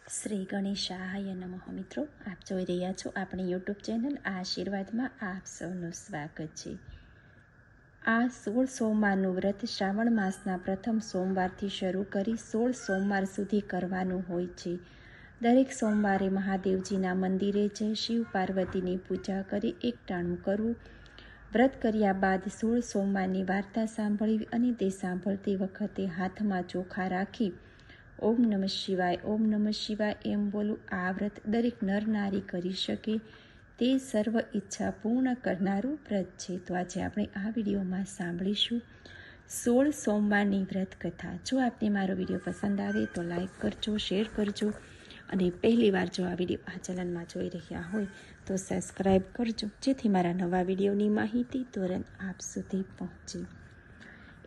શ્રી ગણેશાય નમઃ. મિત્રો, આપ જોઈ રહ્યા છો આપણી યુટ્યુબ ચેનલ આશીર્વાદમાં આપ સૌનું સ્વાગત છે. આ 16 સોમવારનું વ્રત શ્રાવણ માસના પ્રથમ સોમવારથી શરૂ કરી 16 સોમવાર સુધી કરવાનું હોય છે. દરેક સોમવારે મહાદેવજીના મંદિરે જઈ શિવ પાર્વતીની પૂજા કરી એકટાણું કરવું. વ્રત કર્યા બાદ 16 સોમવારની વાર્તા સાંભળવી અને તે સાંભળતી વખતે હાથમાં ચોખા રાખી ઓમ નમઃ શિવાય, ઓમ નમઃ શિવાય એમ બોલું. આ વ્રત દરેક નર નારી કરી શકે તે સર્વ ઈચ્છા પૂર્ણ કરનારું વ્રત છે. તો આજે આપણે આ વિડીયોમાં સાંભળીશું 16 સોમવારની વ્રત કથા. જો આપને મારો વિડીયો પસંદ આવે તો લાઈક કરજો, શેર કરજો અને પહેલીવાર જો આ વિડીયો આ ચેનલમાં જોઈ રહ્યા હોય તો સબસ્ક્રાઈબ કરજો, જેથી મારા નવા વિડીયોની માહિતી તુરંત આપ સુધી પહોંચે.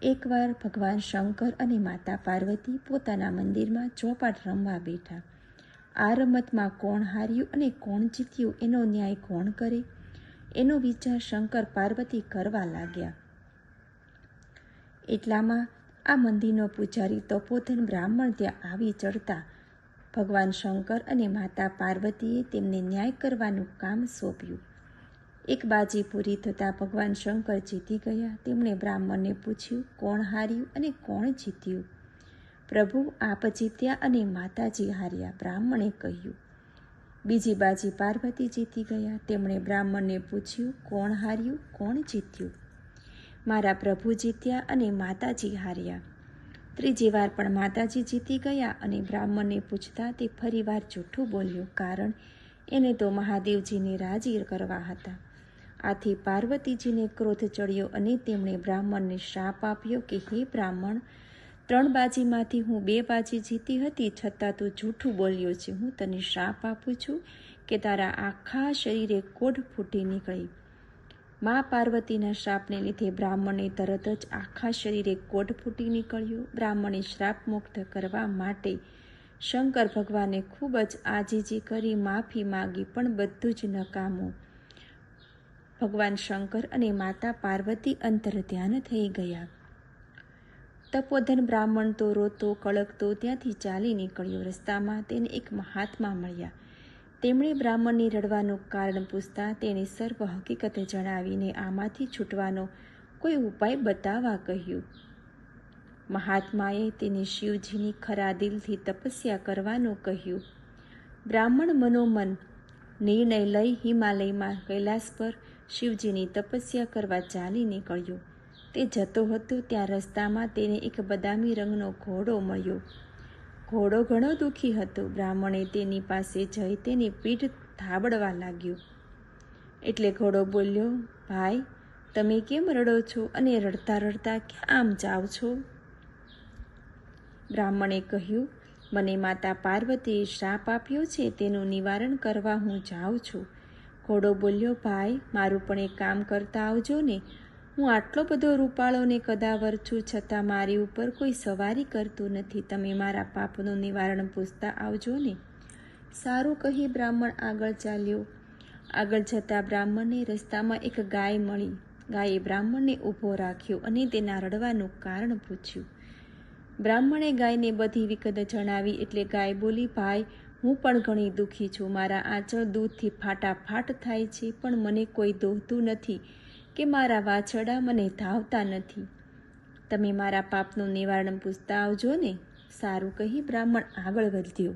એકવાર ભગવાન શંકર અને માતા પાર્વતી પોતાના મંદિરમાં ચોપાટ રમવા બેઠા. આ રમતમાં કોણ હાર્યું અને કોણ જીત્યું એનો ન્યાય કોણ કરે, એનો વિચાર શંકર પાર્વતી કરવા લાગ્યા. એટલામાં આ મંદિરનો પૂજારી તપોધન બ્રાહ્મણ ત્યાં આવી ચડતા ભગવાન શંકર અને માતા પાર્વતીએ તેમને ન્યાય કરવાનું કામ સોંપ્યું. એક બાજી પૂરી થતાં ભગવાન શંકર જીતી ગયા. તેમણે બ્રાહ્મણને પૂછ્યું, કોણ હાર્યું અને કોણ જીત્યું? પ્રભુ, આપ જીત્યા અને માતાજી હાર્યા, બ્રાહ્મણે કહ્યું. બીજી બાજી પાર્વતી જીતી ગયા. તેમણે બ્રાહ્મણને પૂછ્યું, કોણ હાર્યું, કોણ જીત્યું? મારા પ્રભુ જીત્યા અને માતાજી હાર્યા. ત્રીજી વાર પણ માતાજી જીતી ગયા અને બ્રાહ્મણને પૂછતા તે ફરીવાર જૂઠું બોલ્યો, કારણ એને તો મહાદેવજીને રાજી કરવા હતા. આથી પાર્વતીજીને ક્રોધ ચડ્યો અને તેમણે બ્રાહ્મણને શ્રાપ આપ્યો કે હે બ્રાહ્મણ, 3 બાજીમાંથી હું 2 બાજી જીતી હતી, છતાં તું જૂઠું બોલ્યો છે. હું તને શ્રાપ આપું છું કે તારા આખા શરીરે કોઢ ફૂટી નીકળે. મા પાર્વતીના શ્રાપને લીધે બ્રાહ્મણને તરત જ આખા શરીરે કોઢ ફૂટી નીકળ્યું. બ્રાહ્મણે શ્રાપ મુક્ત કરવા માટે શંકર ભગવાને ખૂબ જ આજીજી કરી માફી માગી, પણ બધું જ નકામું. ભગવાન શંકર અને માતા પાર્વતી અંતર્ધ્યાન થઈ ગયા. તપોધન બ્રાહ્મણ તો રોતો કળકતો ત્યાંથી ચાલી નીકળ્યો. રસ્તામાં તેને એક મહાત્મા મળ્યા. તેમણે બ્રાહ્મણની રડવાનું કારણ પૂછતા તેણે સર્વ હકીકત જણાવીને આમાંથી છૂટવાનો કોઈ ઉપાય બતાવવા કહ્યું. મહાત્માએ તેને શિવજીની ખરા દિલથી તપસ્યા કરવાનું કહ્યું. બ્રાહ્મણ મનોમન નિર્ણય લઈ હિમાલયમાં કૈલાસ પર શિવજીની તપસ્યા કરવા ચાલી નીકળ્યો. તે જતો હતો ત્યાં રસ્તામાં તેને એક બદામી રંગનો ઘોડો મળ્યો. ઘોડો ઘણો દુઃખી હતો. બ્રાહ્મણે તેની પાસે જઈ તેની પીઠ થાબડવા લાગ્યો. એટલે ઘોડો બોલ્યો, ભાઈ, તમે કેમ રડો છો અને રડતા રડતા ક્યાં આમ જાઓ છો? બ્રાહ્મણે કહ્યું, મને માતા પાર્વતીએ શ્રાપ આપ્યો છે, તેનું નિવારણ કરવા હું જાઉં છું. ઘોડો બોલ્યો, ભાઈ, મારું પણ એક કામ કરતા આવજો ને. હું આટલો બધો રૂપાળો ને કદાવર છું, છતાં મારી ઉપર કોઈ સવારી કરતું નથી. તમે મારા પાપનું નિવારણ પૂછતા આવજો ને. સારું કહી બ્રાહ્મણ આગળ ચાલ્યો. આગળ જતા બ્રાહ્મણને રસ્તામાં એક ગાય મળી. ગાયે બ્રાહ્મણને ઊભો રાખ્યો અને તેના રડવાનું કારણ પૂછ્યું. બ્રાહ્મણે ગાયને બધી વિગત જણાવી એટલે ગાય બોલી, ભાઈ, હું પણ ઘણી દુઃખી છું. મારા આંચળ દૂધથી ફાટાફાટ થાય છે, પણ મને કોઈ દોહતું નથી કે મારા વાછરડા મને ધાવતા નથી. તમે મારા પાપનું નિવારણ પૂછતા આવજો ને. સારું કહી બ્રાહ્મણ આગળ વધ્યો.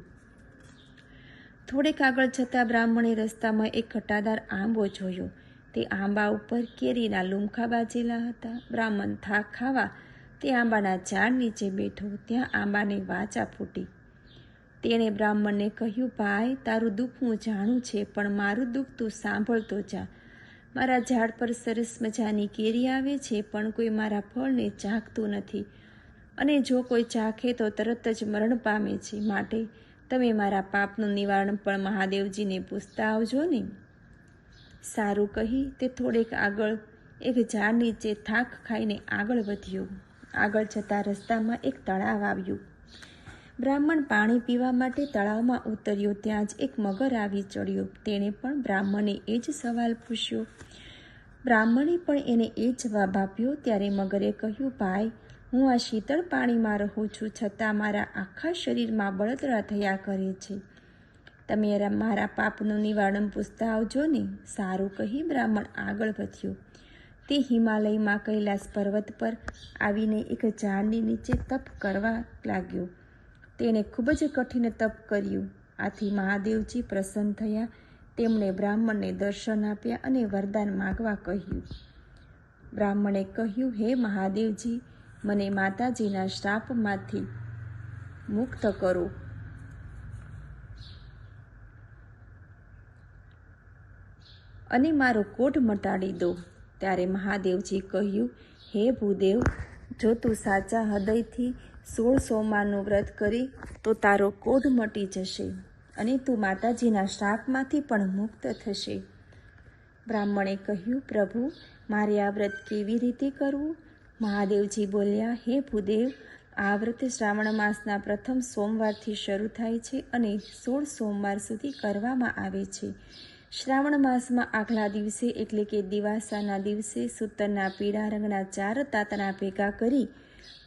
થોડેક આગળ જતાં બ્રાહ્મણે રસ્તામાં એક ઘટાદાર આંબો જોયો. તે આંબા ઉપર કેરીના લૂમખા બાજેલા હતા. બ્રાહ્મણ થાક ખાવા તે આંબાના ઝાડ નીચે બેઠો. ત્યાં આંબાને વાચા ફૂટી. તેણે બ્રાહ્મણને કહ્યું, ભાઈ, તારું દુઃખ હું જાણું છે, પણ મારું દુઃખ તું સાંભળતો જા. મારા ઝાડ પર સરસ મજાની કેરી આવે છે, પણ કોઈ મારા ફળને ચાખતું નથી, અને જો કોઈ ચાખે તો તરત જ મરણ પામે છે. માટે તમે મારા પાપનું નિવારણ પણ મહાદેવજીને પૂછતા આવજો ને. સારું કહી તે થોડેક આગળ એક ઝાડ નીચે થાક ખાઈને આગળ વધ્યો. આગળ જતા રસ્તામાં એક તળાવ આવ્યું. બ્રાહ્મણ પાણી પીવા માટે તળાવમાં ઉતર્યો. ત્યાં જ એક મગર આવી ચડ્યો. તેણે પણ બ્રાહ્મણે એ જ સવાલ પૂછ્યો. બ્રાહ્મણે પણ એને એ જવાબ આપ્યો. ત્યારે મગરે કહ્યું, ભાઈ, હું આ શીતળ પાણીમાં રહું છું, છતાં મારા આખા શરીરમાં બળતરા થયા કરે છે. તમે મારા પાપનું નિવારણ પૂછતા આવજો ને. સારું કહી બ્રાહ્મણ આગળ વધ્યો. તે હિમાલયમાં કૈલાસ પર્વત પર આવીને એક ઝાડની નીચે તપ કરવા લાગ્યો. તેણે ખૂબ જ કઠિન તપ કર્યું. આથી મહાદેવજી પ્રસન્ન થયા. તેમણે બ્રાહ્મણને દર્શન આપ્યા અને વરદાન માગવા કહ્યું. બ્રાહ્મણે કહ્યું, હે મહાદેવજી, મને માતાજીના શ્રાપમાંથી મુક્ત કરો. અને મારો કોઢ મટાડી દો. ત્યારે મહાદેવજી કહ્યું, હે ભૂદેવ, જો તું સાચા હૃદયથી 16 સોમવારનું વ્રત કરી તો તારો કોઢ મટી જશે અને તું માતાજીના શ્રાપમાંથી પણ મુક્ત થશે. બ્રાહ્મણે કહ્યું, પ્રભુ, મારે આ વ્રત કેવી રીતે કરવું? મહાદેવજી બોલ્યા, હે ભૂદેવ, આ વ્રત શ્રાવણ માસના પ્રથમ સોમવારથી શરૂ થાય છે અને 16 સોમવાર સુધી કરવામાં આવે છે. શ્રાવણ માસમાં આગલા દિવસે એટલે કે દિવાસાના દિવસે સૂતરના પીળા રંગના 4 તાતણા ભેગા કરી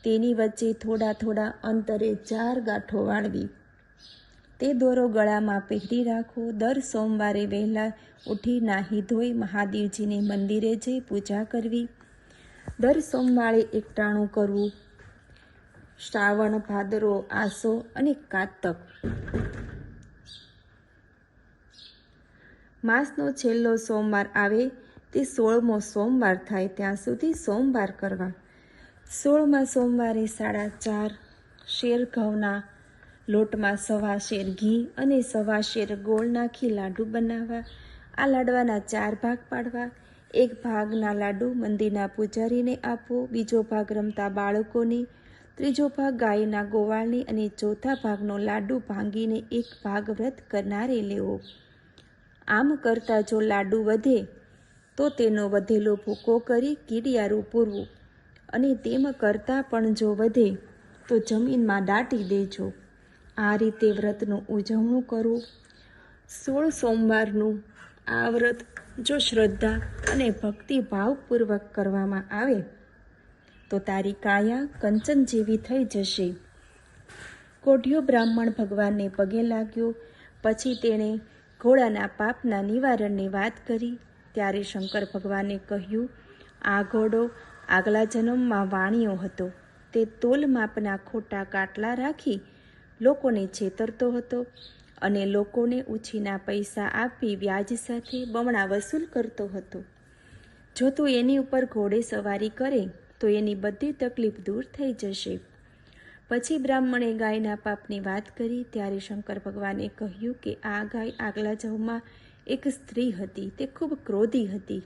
તેની વચ્ચે થોડા થોડા અંતરે 4 ગાંઠો વાળવી. તે દોરો ગળામાં પહેરી રાખો. દર સોમવારે વહેલા ઉઠી નાહી ધોઈ મહાદેવજીને મંદિરે જઈ પૂજા કરવી. દર સોમવારે એકટાણું કરવું. શ્રાવણ, ભાદરવો, આસો અને કારતક માસનો છેલ્લો સોમવાર આવે તે 16મો સોમવાર થાય ત્યાં સુધી સોમવાર કરવા. 16મા સોમવારે 4.5 શેર ઘઉંના લોટમાં 1.25 શેર ઘી અને 1.25 શેર ગોળ નાખી લાડુ બનાવવા. આ લાડવાના 4 ભાગ પાડવા. 1 ભાગના લાડુ મંદિરના પૂજારીને આપવો, બીજો ભાગ રમતા બાળકોને, ત્રીજો ભાગ ગાયના ગોવાળને અને ચોથા ભાગનો લાડુ ભાંગીને 1 ભાગ વ્રત કરનારે લેવો. આમ કરતાં જો લાડુ વધે તો તેનો વધેલો ભૂકો કરી કીડિયારું પૂરવું અને તેમ કરતાં પણ જો વધે તો જમીનમાં દાટી દેજો. આ રીતે વ્રતનું ઉજવણું કરવું. 16 સોમવારનું આ વ્રત જો શ્રદ્ધા અને ભક્તિભાવપૂર્વક કરવામાં આવે તો તારી કાયા કંચન જેવી થઈ જશે. કોઢિયો બ્રાહ્મણ ભગવાનને પગે લાગ્યો. પછી તેણે ઘોડાના પાપના નિવારણની વાત કરી. ત્યારે શંકર ભગવાને કહ્યું, આ ઘોડો આગલા જન્મમાં વાણિયો હતો. તે તોલ માપના ખોટા કાટલા રાખી લોકોને છેતરતો હતો અને લોકોને ઉછીના પૈસા આપી વ્યાજ સાથે બમણા વસૂલ કરતો હતો. જો તું એની ઉપર ઘોડે સવારી કરે તો એની બધી તકલીફ દૂર થઈ જશે. પછી બ્રાહ્મણે ગાયના પાપની વાત કરી. ત્યારે શંકર ભગવાને કહ્યું કે આ ગાય આગલા જન્મમાં એક સ્ત્રી હતી. તે ખૂબ ક્રોધી હતી.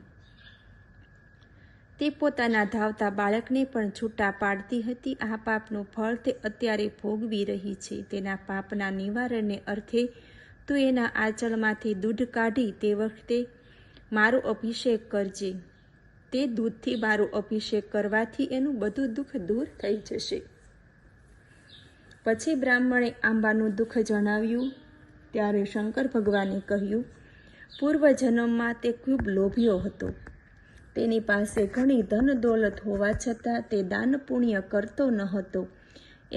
તે પોતાના ધાવતા બાળકને પણ છૂટા પાડતી હતી. આ પાપનું ફળ તે અત્યારે ભોગવી રહી છે. તેના પાપના નિવારણને અર્થે તું એના આંચળમાંથી દૂધ કાઢી તે વખતે મારો અભિષેક કરજે. તે દૂધથી મારો અભિષેક કરવાથી એનું બધું દુઃખ દૂર થઈ જશે. પછી બ્રાહ્મણે આંબાનું દુઃખ જણાવ્યું. ત્યારે શંકર ભગવાને કહ્યું, પૂર્વજન્મમાં તે ખૂબ લોભિયો હતો. તેની પાસે ઘણી ધન દોલત હોવા છતાં તે દાન પુણ્ય કરતો ન હતો.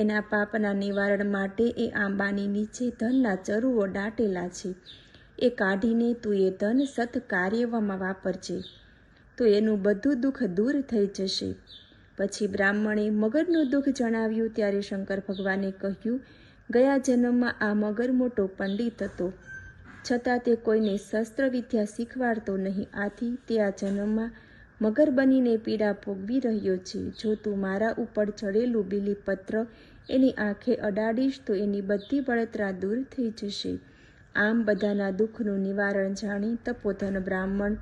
એના પાપના નિવારણ માટે એ આંબાની નીચે ધનના ચરુઓ દાટેલા છે. એ કાઢીને તું એ ધન સત કાર્યમાં વાપરજે તો એનું બધું દુઃખ દૂર થઈ જશે. પછી બ્રાહ્મણે મગરનું દુઃખ જણાવ્યું. ત્યારે શંકર ભગવાને કહ્યું, ગયા જન્મમાં આ મગર મોટો પંડિત હતો, છતાં તે કોઈને શસ્ત્ર વિદ્યા શીખવાડતો નહીં. આથી તે આ જન્મમાં મગર બનીને પીડા ભોગવી રહ્યો છે. જો તું મારા ઉપર ચડેલું બીલીપત્ર એની આંખે અડાડીશ તો એની બધી બળતરા દૂર થઈ જશે. આમ બધાના દુઃખનું નિવારણ જાણી તપોધન બ્રાહ્મણ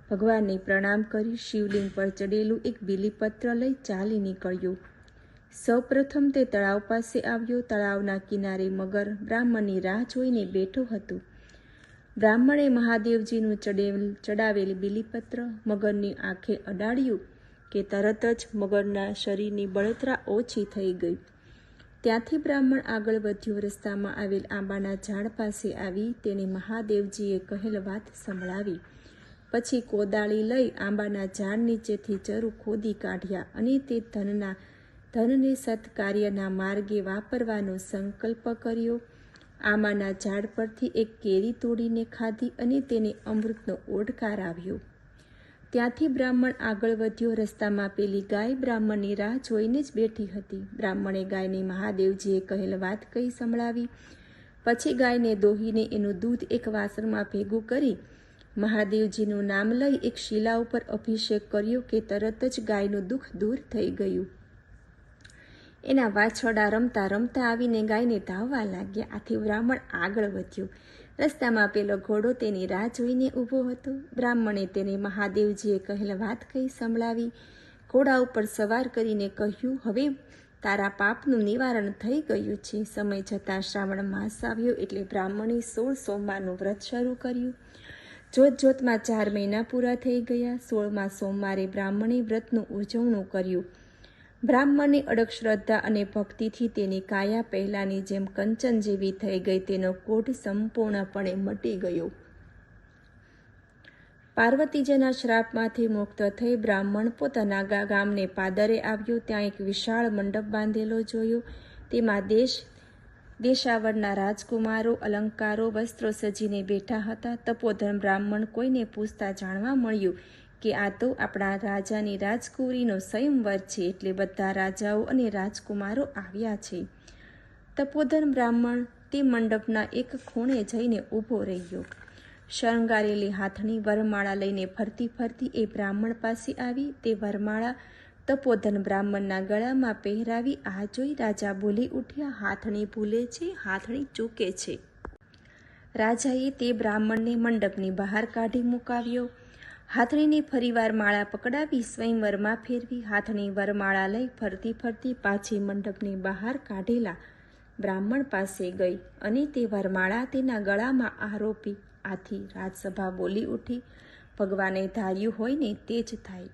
ભગવાનને પ્રણામ કરી શિવલિંગ પર ચડેલું એક બીલીપત્ર લઈ ચાલી નીકળ્યો. સૌપ્રથમ તે તળાવ પાસે આવ્યો. તળાવના કિનારે મગર બ્રાહ્મણની રાહ જોઈને બેઠો હતો. બ્રાહ્મણે મહાદેવજીનું ચડાવેલ બીલીપત્ર મગરની આંખે અડાડ્યું કે તરત જ મગરના શરીરની બળતરા ઓછી થઈ ગઈ. ત્યાંથી બ્રાહ્મણ આગળ વધ્યો. રસ્તામાં આવેલ આંબાના ઝાડ પાસે આવી તેણે મહાદેવજીએ કહેલ વાત સંભળાવી. પછી કોદાળી લઈ આંબાના ઝાડ નીચેથી ચરુ ખોદી કાઢ્યા અને તે ધનને સત્કાર્યના માર્ગે વાપરવાનો સંકલ્પ કર્યો. આંબાના ઝાડ પરથી એક કેરી તોડીને ખાધી અને તેને અમૃતનો ઓડકાર આવ્યો. ત્યાંથી બ્રાહ્મણ આગળ વધ્યો. રસ્તામાં પેલી ગાય બ્રાહ્મણની રાહ જોઈને જ બેઠી હતી. બ્રાહ્મણે ગાયને મહાદેવજીએ કહેલ વાત કહી સંભળાવી. પછી ગાયને દોહીને એનું દૂધ એક વાસણમાં ભેગું કરી મહાદેવજીનું નામ લઈ એક શિલા ઉપર અભિષેક કર્યો કે તરત જ ગાયનું દુઃખ દૂર થઈ ગયું. એના વાછરડા રમતા રમતા આવીને ગાયને ધાવવા લાગ્યા. આથી બ્રાહ્મણ આગળ વધ્યો. રસ્તામાં પેલો ઘોડો તેની રાહ જોઈને ઊભો હતો. બ્રાહ્મણે તેને મહાદેવજીએ કહેલ વાત કહી સંભળાવી. ઘોડા ઉપર સવાર કરીને કહ્યું, હવે તારા પાપનું નિવારણ થઈ ગયું છે. સમય જતાં શ્રાવણ માસ આવ્યો એટલે બ્રાહ્મણે 16 સોમવારનું વ્રત શરૂ કર્યું. જોતજોતમાં 4 મહિના પૂરા થઈ ગયા. 16મા સોમવારે બ્રાહ્મણે વ્રતનું ઉજવણું કર્યું. બ્રાહ્મણની અડગ શ્રદ્ધા અને ભક્તિથી તેની કાયા પહેલાંની જેમ કંચન જેવી થઈ ગઈ. તેનો કોઢ સંપૂર્ણપણે મટી ગયો. પાર્વતીજીના શ્રાપમાંથી મુક્ત થઈ બ્રાહ્મણ પોતાના ગામને પાદરે આવ્યો. ત્યાં એક વિશાળ મંડપ બાંધેલો જોયો. તેમાં દેશાવરના રાજકુમારો અલંકારો વસ્ત્રો સજીને બેઠા હતા. તપોધન બ્રાહ્મણ કોઈને પૂછતા જાણવા મળ્યું કે આ તો આપણા રાજાની રાજકુંવરીનો સ્વયંવર છે, એટલે બધા રાજાઓ અને રાજકુમારો આવ્યા છે. તપોધન બ્રાહ્મણ તે મંડપના એક ખૂણે જઈને ઊભો રહ્યો. શણગારેલી હાથની વરમાળા લઈને ફરતી ફરતી એ બ્રાહ્મણ પાસે આવી. તે વરમાળા તપોધન બ્રાહ્મણના ગળામાં પહેરાવી આ જોઈ રાજા બોલી ઉઠ્યા, હાથણી ભૂલે છે, હાથણી ચૂકે છે. રાજાએ તે બ્રાહ્મણને મંડપની બહાર કાઢી મુકાવ્યો. હાથણીની ફરીવાર માળા પકડાવી સ્વયંવરમાં ફેરવી. હાથણી વરમાળા લઈ ફરતી ફરતી પાછી મંડપની બહાર કાઢેલા બ્રાહ્મણ પાસે ગઈ અને તે વરમાળા તેના ગળામાં આરોપી. આથી રાજસભા બોલી ઉઠી, ભગવાને ધાર્યું હોય ને તે જ થાય.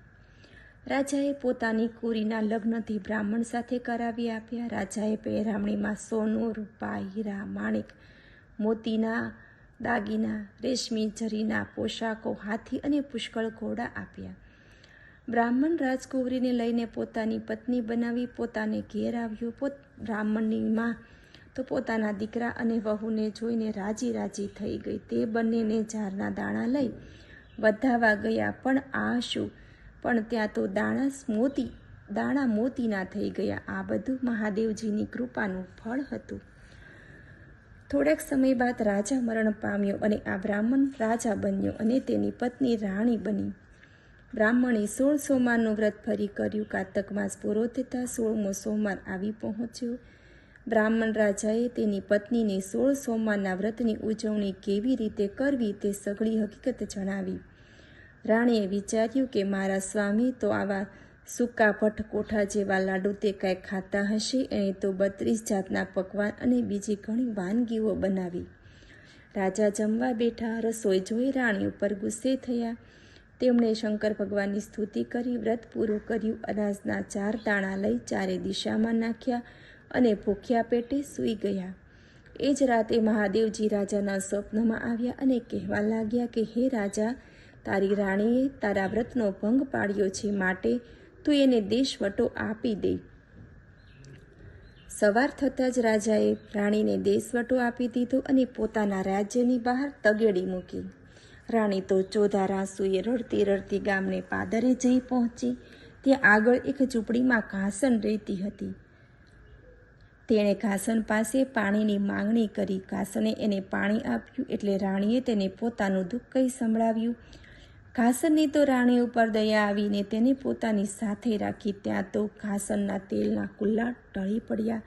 રાજાએ પોતાની કુંવરીના લગ્નથી બ્રાહ્મણ સાથે કરાવી આપ્યા. રાજાએ પહેરામણીમાં સોનું, રૂપા, હીરા, માણેક, મોતીના દાગીના, રેશમી જરીના પોશાકો, હાથી અને પુષ્કળ ઘોડા આપ્યા. બ્રાહ્મણ રાજકુંવરીને લઈને પોતાની પત્ની બનાવી પોતાને ઘેર આવ્યો. બ્રાહ્મણની માં તો પોતાના દીકરા અને વહુને જોઈને રાજી રાજી થઈ ગઈ. તે બંનેને ઝારના દાણા લઈ વધાવવા ગયા. પણ આ શું? પણ ત્યાં તો દાણા મોતીના થઈ ગયા. આ બધું મહાદેવજીની કૃપાનું ફળ હતું. થોડાક સમય બાદ રાજા મરણ પામ્યો અને આ બ્રાહ્મણ રાજા બન્યો અને તેની પત્ની રાણી બની. બ્રાહ્મણે 16 સોમવારનું વ્રત ફરી કર્યું. કારતક માસ પૂરો થતાં 16મો સોમવાર આવી પહોંચ્યો. બ્રાહ્મણ રાજાએ તેની પત્નીને 16 સોમવારના વ્રતની ઉજવણી કેવી રીતે કરવી તે સઘળી હકીકત જણાવી. રાણીએ વિચાર્યું કે મારા સ્વામી તો આવા સૂકા ભટ્ટકોઠા જેવા લાડુ તે કાંઈ ખાતા હશે. એણે તો 32 જાતના પકવાન અને બીજી ઘણી વાનગીઓ બનાવી. રાજા જમવા બેઠા. રસોઈ જોઈ રાણી ઉપર ગુસ્સે થયા. તેમણે શંકર ભગવાનની સ્તુતિ કરી વ્રત પૂરું કર્યું. અનાજના 4 દાણા લઈ 4 દિશામાં નાખ્યા અને ભૂખ્યા પેટે સૂઈ ગયા. એ જ રાતે મહાદેવજી રાજાના સ્વપ્નમાં આવ્યા અને કહેવા લાગ્યા કે હે રાજા, તારી રાણીએ તારા વ્રતનો ભંગ પાડ્યો છે, માટે તું એને દેશવટો આપી દે. સવાર થતાં જ રાજાએ રાણીને દેશવટો આપી દીધો અને પોતાના રાજ્યની બહાર તગેડી મૂકી. રાણી તો ચોધાર આંસુએ રડતી રડતી ગામને પાદરે જઈ પહોંચી. ત્યાં આગળ એક ઝૂંપડીમાં ઘાસણ રહેતી હતી. તેણે ઘાસણ પાસે પાણીની માંગણી કરી. ઘાસણે એને પાણી આપ્યું એટલે રાણીએ તેને પોતાનું દુઃખ કહી સંભળાવ્યું. ઘાસણની તો રાણી ઉપર દયા આવીને તેને પોતાની સાથે રાખી. ત્યાં તો ઘાસણના તેલના કુલ્લા ઢળી પડ્યા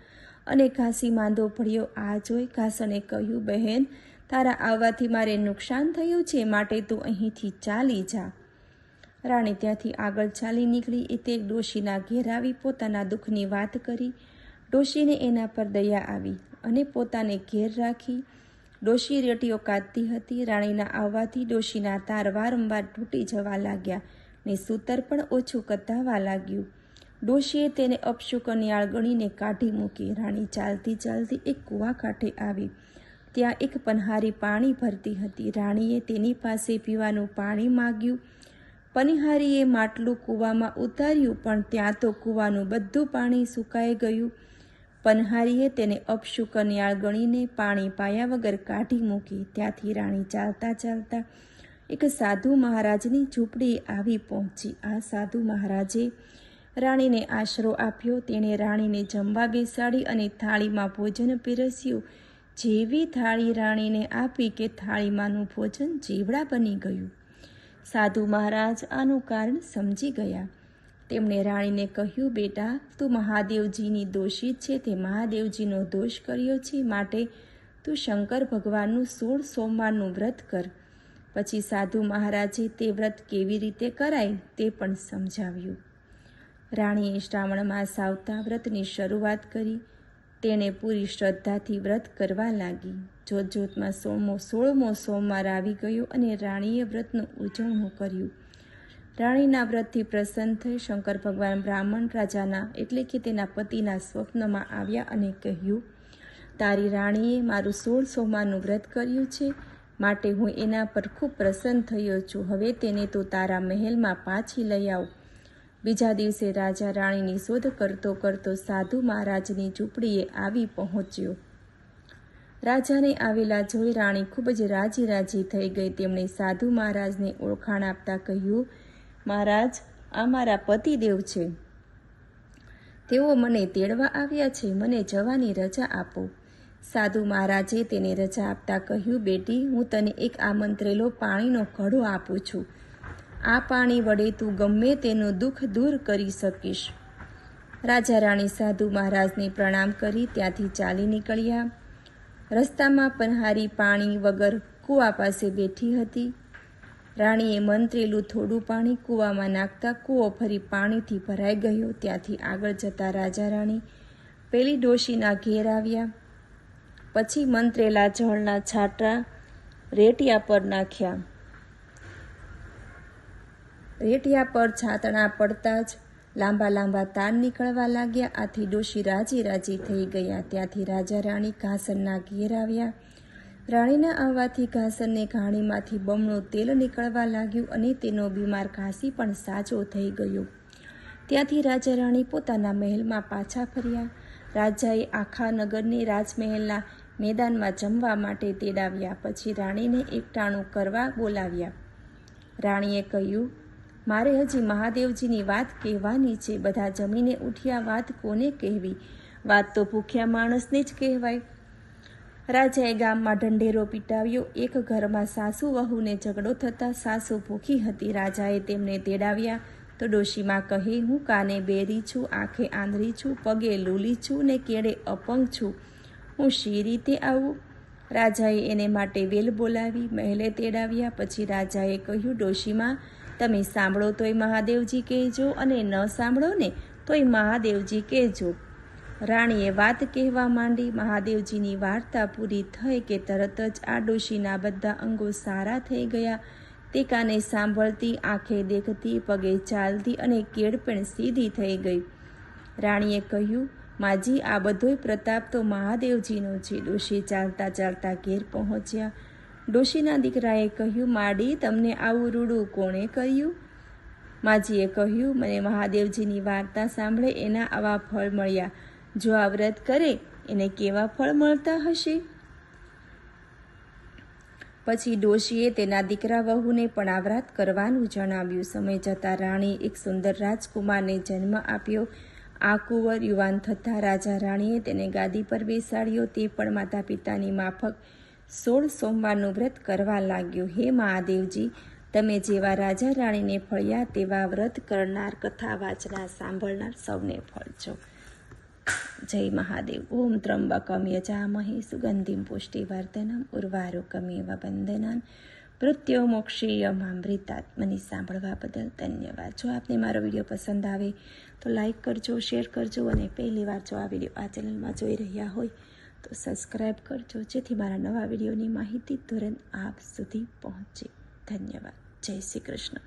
અને ઘાસી માંદો પડ્યો. આ જોઈ ઘાસણે કહ્યું, બહેન, તારા આવવાથી મારે નુકસાન થયું છે, માટે તું અહીંથી ચાલી જા. રાણી ત્યાંથી આગળ ચાલી નીકળી. એ તે ડોશીના ઘેર આવી પોતાના દુઃખની વાત કરી. ડોશીને એના પર દયા આવી અને પોતાને ઘેર રાખી. ડોશી રેટીઓ કાઢતી હતી. રાણીના આવવાથી ડોશીના તાર વારંવાર તૂટી જવા લાગ્યા ને સૂતર પણ ઓછું કતાવા લાગ્યું. ડોશીએ તેને અપશુકનિયાળ ગણીને કાઢી મૂકી. રાણી ચાલતી ચાલતી એક કૂવા કાંઠે આવી. ત્યાં એક પનહારી પાણી ભરતી હતી. રાણીએ તેની પાસે પીવાનું પાણી માગ્યું. પનહારીએ માટલું કૂવામાં ઉતાર્યું, પણ ત્યાં તો કૂવાનું બધું પાણી સુકાઈ ગયું. પનહારીએ તેને અપશુકનિયાળ ગણીને પાણી પાયા વગર કાઢી મૂકી. ત્યાંથી રાણી ચાલતા ચાલતા એક સાધુ મહારાજની ઝૂંપડી આવી પહોંચી. આ સાધુ મહારાજે રાણીને આશરો આપ્યો. તેણે રાણીને જમવા બેસાડી અને થાળીમાં ભોજન પીરસ્યું. જેવી થાળી રાણીને આપી કે થાળીમાંનું ભોજન જીવડા બની ગયું. સાધુ મહારાજ આનું કારણ સમજી ગયા. તેમણે રાણીને કહ્યું, બેટા, તું મહાદેવજીની દોષિત છે. તે મહાદેવજીનો દોષ કર્યો છે, માટે તું શંકર ભગવાનનું 16 સોમવારનું વ્રત કર. પછી સાધુ મહારાજે તે વ્રત કેવી રીતે કરાય તે પણ સમજાવ્યું. રાણીએ શ્રાવણ માસ આવતા વ્રતની શરૂઆત કરી. તેણે પૂરી શ્રદ્ધાથી વ્રત કરવા લાગી. જોતજોતમાં 16મો સોમવાર આવી ગયો અને રાણીએ વ્રતનું ઉજવણું કર્યું. રાણીના વ્રતથી પ્રસન્ન થઈ શંકર ભગવાન બ્રાહ્મણ રાજાના એટલે કે તેના પતિના સ્વપ્નમાં આવ્યા અને કહ્યું, તારી રાણીએ મારું 16 સોમવારનું વ્રત કર્યું છે, માટે હું એના પર ખૂબ પ્રસન્ન થયો છું. હવે તેને તો તારા મહેલમાં પાછી લઈ આવ. બીજા દિવસે રાજા રાણીની શોધ કરતો કરતો સાધુ મહારાજની ઝૂંપડીએ આવી પહોંચ્યો. રાજાને આવેલા જોઈ રાણી ખૂબ જ રાજી થઈ ગઈ. તેમણે સાધુ મહારાજને ઓળખાણ આપતા કહ્યું, મહારાજ, આ મારા પતિદેવ છે. તેઓ મને તેડવા આવ્યા છે. મને જવાની રજા આપો. સાધુ મહારાજે તેને રજા આપતા કહ્યું, બેટી, હું તને એક આમંત્રેલો પાણીનો ઘડો આપું છું. આ પાણી વડે તું ગમે તેનું દુઃખ દૂર કરી શકીશ. રાજા રાણી સાધુ મહારાજને પ્રણામ કરી ત્યાંથી ચાલી નીકળ્યા. રસ્તામાં પનહારી પાણી વગર કૂવા પાસે બેઠી હતી. રાણીએ મંત્રેલું થોડું પાણી કૂવામાં નાખતા કૂવો ફરી પાણીથી ભરાઈ ગયો. ત્યાંથી આગળ જતા રાજા રાણી પેલી ડોશીના ઘેર આવ્યા. પછી મંત્રેલા જળના છાંટા રેટિયા પર નાખ્યા. રેટિયા પર છાંટણા પડતા જ લાંબા લાંબા તાર નીકળવા લાગ્યા. આથી ડોશી રાજી થઈ ગયા. ત્યાંથી રાજા રાણી ઘાસરના ઘેર આવ્યા. રાણીના આવવાથી ઘાસરની ઘાણીમાંથી બમણું તેલ નીકળવા લાગ્યું અને તેનો બીમાર ઘાસી પણ સાજો થઈ ગયો. ત્યાંથી રાજા રાણી પોતાના મહેલમાં પાછા ફર્યા. રાજાએ આખા નગરને રાજમહેલના મેદાનમાં જમવા માટે તેડાવ્યા. પછી રાણીને એકટાણું કરવા બોલાવ્યા. રાણીએ કહ્યું, મારે હજી મહાદેવજીની વાત કહેવાની છે. બધા જમીને ઉઠ્યા. વાત કોને કહેવી? વાત તો ભૂખ્યા માણસને જ કહેવાય. રાજાએ ગામમાં ઢંઢેરો પીટાવ્યો. એક ઘરમાં સાસુ વહુને ઝઘડો થતાં સાસુ ભૂખી હતી. રાજાએ તેમને તેડાવ્યા તો ડોશીમાં કહે, હું કાને બેરી છું, આંખે આંધળી છું, પગે લૂલી છું ને કેળે અપંગ છું. હું શી રીતે આવું? રાજાએ એને માટે વેલ બોલાવી મહેલે તેડાવ્યા. પછી રાજાએ કહ્યું, ડોશીમાં, તમે સાંભળો તોય મહાદેવજી કહેજો અને ન સાંભળો ને તોય મહાદેવજી કહેજો. રાણીએ વાત કહેવા માંડી. મહાદેવજીની વાર્તા પૂરી થઈ કે તરત જ આ ડોશીના બધા અંગો સારા થઈ ગયા. તે કાને સાંભળતી, આંખે દેખતી, પગે ચાલતી અને કેળ પણ સીધી થઈ ગઈ. રાણીએ કહ્યું, માજી, આ બધોય પ્રતાપ તો મહાદેવજીનો છે. ડોશી ચાલતા ચાલતા ઘેર પહોંચ્યા. ડોશીના દીકરાએ કહ્યું, માડી, તમને આવું રૂડું કોણે કર્યું? માજીએ કહ્યું, મને મહાદેવજીની વાર્તા સાંભળે એના આવા ફળ મળ્યા. જો આ વ્રત કરે એને કેવા ફળ મળતા હશે? પછી ડોશીએ તેના દીકરા વહુને પણ આ વ્રત કરવાનું જણાવ્યું. સમય જતાં રાણીએ એક સુંદર રાજકુમારને જન્મ આપ્યો. આ કુંવર યુવાન થતાં રાજા રાણીએ તેને ગાદી પર બેસાડ્યો. તે પણ માતા પિતાની માફક 16 સોમવારનું વ્રત કરવા લાગ્યો. હે મહાદેવજી, તમે જેવા રાજા રાણીને ફળ્યા તેવા વ્રત કરનાર, કથા વાંચનાર, સાંભળનાર સૌને ફળજો. જય મહાદેવ. ઓમ ત્રંબકમ યજામહે સુગંધિમ પુષ્ટિવર્ધનમ ઉર્વારુકમેવ બંધનાન મૃત્યોર્મોક્ષીયમામૃતાત. મને સાંભળવા બદલ ધન્યવાદ. જો આપને મારો વિડીયો પસંદ આવે તો લાઈક કરજો, શેર કરજો અને પહેલી વાર જો આ વિડીયો આ ચેનલમાં જોઈ રહ્યા હોય તો સબસ્ક્રાઈબ કરજો, જેથી મારા નવા વિડીયોની માહિતી તુરંત આપ સુધી પહોંચે. ધન્યવાદ. જય શ્રી કૃષ્ણ.